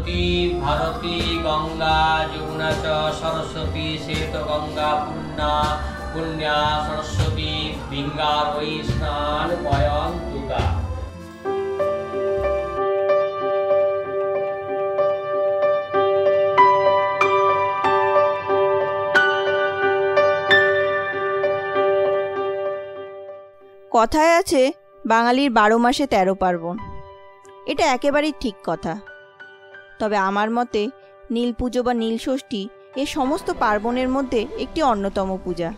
আরতি ভারতী গঙ্গা যমুনা চ সরস্বতী শ্বেত গঙ্গা পুণ্যা সরস্বতী বিঙ্গার ওই স্নান পয়ং তুতা। কথায় আছে বাঙালির 12 মাসে 13 পার্বণ। এটা একেবারেই ঠিক কথা। তবে আমার মতে নীল পুজো বা নীল ষষ্ঠী এ সমস্ত পার্বণের মধ্যে একটি অন্যতম পূজা।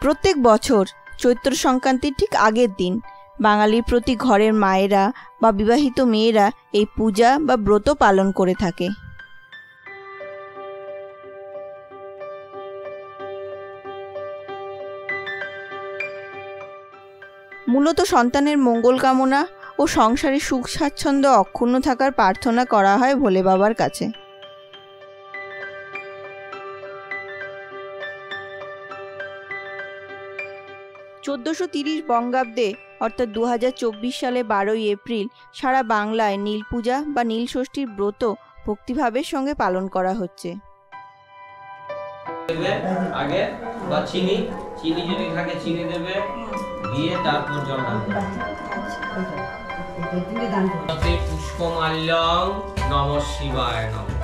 প্রত্যেক বছর চৈত্র সংক্রান্তির ঠিক আগের দিন বাঙালির প্রতি ঘরের মায়েরা বা বিবাহিত মেয়েরা এই পূজা বা ব্রত পালন করে থাকে। মূলত সন্তানের মঙ্গল কামনা ও সংসারে সুখ স্বাচ্ছন্দ্য অক্ষুণ্ণ থাকার প্রার্থনা করা হয় ভোলে বাবার কাছে। চোদ্দোশো 30 বঙ্গাব্দে অর্থাৎ 2024 সালে 12ই এপ্রিল সারা বাংলায় নীল পূজা বা নীল ষষ্ঠীর ব্রত ভক্তিভাবের সঙ্গে পালন করা হচ্ছে। আগে বা চিনি যদি থাকে চিনি দেবে, দিয়ে তারপর জল ঢালবে। পুষ্পমাল্যং নমঃ শিবায় নমঃ।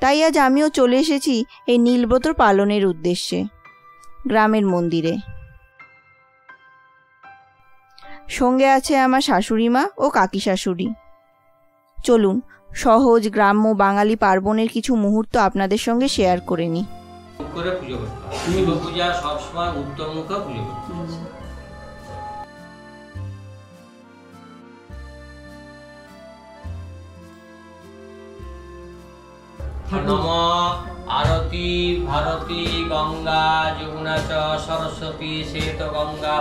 তাই আজ আমিও চলে এসেছি এই নীলব্রত পালনের উদ্দেশ্যে গ্রামের মন্দিরে। সঙ্গে আছে আমার শাশুড়ি মা ও কাকি শাশুড়ি। চলুন সহজ গ্রাম্য বাঙালি পার্বণের কিছু মুহূর্ত আপনাদের সঙ্গে শেয়ার করে নিই। শিব পূজা সবসময় উত্তরমুখে পুজো করতে হবে। নমঃ আরতি ভারতী গঙ্গা যমুনা চ সরস্বতী শ্বেত গঙ্গা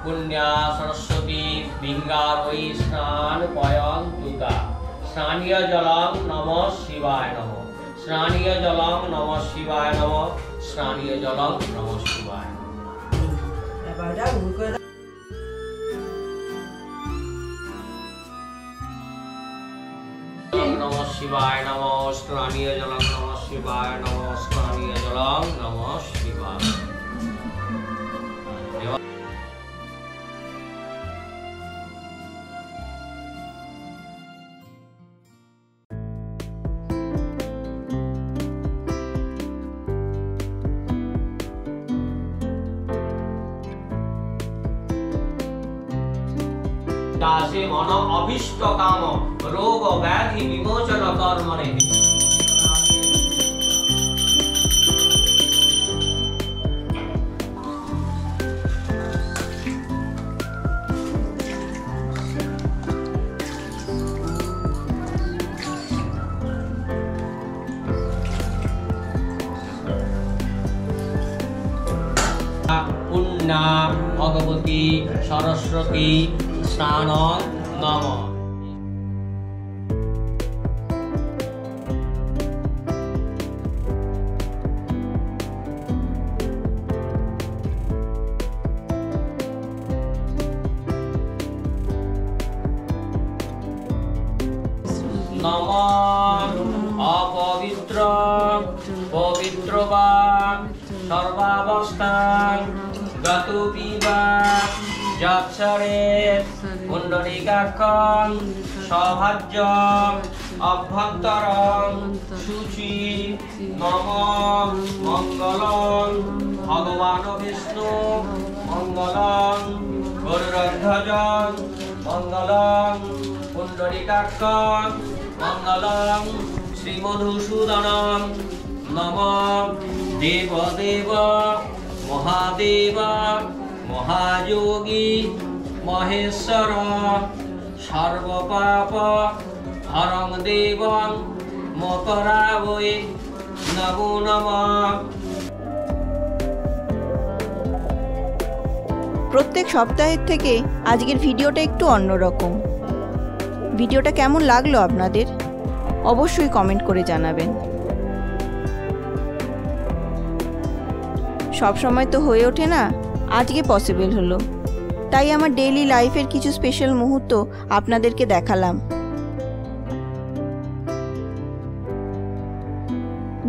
পুণ্যা সরস্বতী বিঙ্গার ওই স্নান পয়ং তুতা। স্নানীয় জলং নমঃ শিবায় নমঃ। স্নানীয় জলং নমঃ শিবায় নমঃ। স্নানীয় জলং নমঃ শিবায় নমঃ শিবায় নমঃ। স্নানীয় জলং নমঃ শিবায় নমঃ। স্নানীয় জলং নমঃ শিবায়। दासे मन अभिष्ट काम रोग व्याधि विमोचन कर्मणे। पुण्या भगवती सरस्वती स्नान नमः। नमः अपवित्र पवित्र वा सर्वावस्थां गतोऽपि वा যৎসরে পুণ্ডরীকাক্ষং সভাজ্যং অভ্যন্তরং শুচি। নমঃ মঙ্গলং ভগবান বিষ্ণু মঙ্গলং গরুড়ধ্বজং মঙ্গলং পুণ্ডরীকাক্ষং মঙ্গলং শ্রীমধুসূদনং। নমঃ দেবদেব মহাদেব মহাযোগী মহেশ্বর সর্বপাপ হরং দেবং মকরাবৈ নমো নমঃ। প্রত্যেক সপ্তাহের থেকে আজকের ভিডিওটা একটু অন্যরকম। ভিডিওটা কেমন লাগলো আপনাদের? অবশ্যই কমেন্ট করে জানাবেন। সব সময় তো হয়ে ওঠে না, আজকে পসিবল হলো, তাই আমার ডেইলি লাইফের কিছু স্পেশাল মুহূর্ত আপনাদেরকে দেখালাম।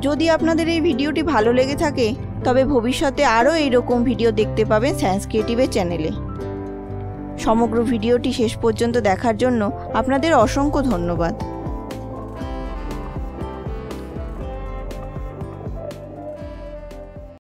যদি আপনাদের এই ভিডিওটি ভালো লেগে থাকে তবে ভবিষ্যতে আরও এইরকম ভিডিও দেখতে পাবেন সায়েন্স ক্রিয়েটিভের চ্যানেলে। সমগ্র ভিডিওটি শেষ পর্যন্ত দেখার জন্য আপনাদের অসংখ্য ধন্যবাদ।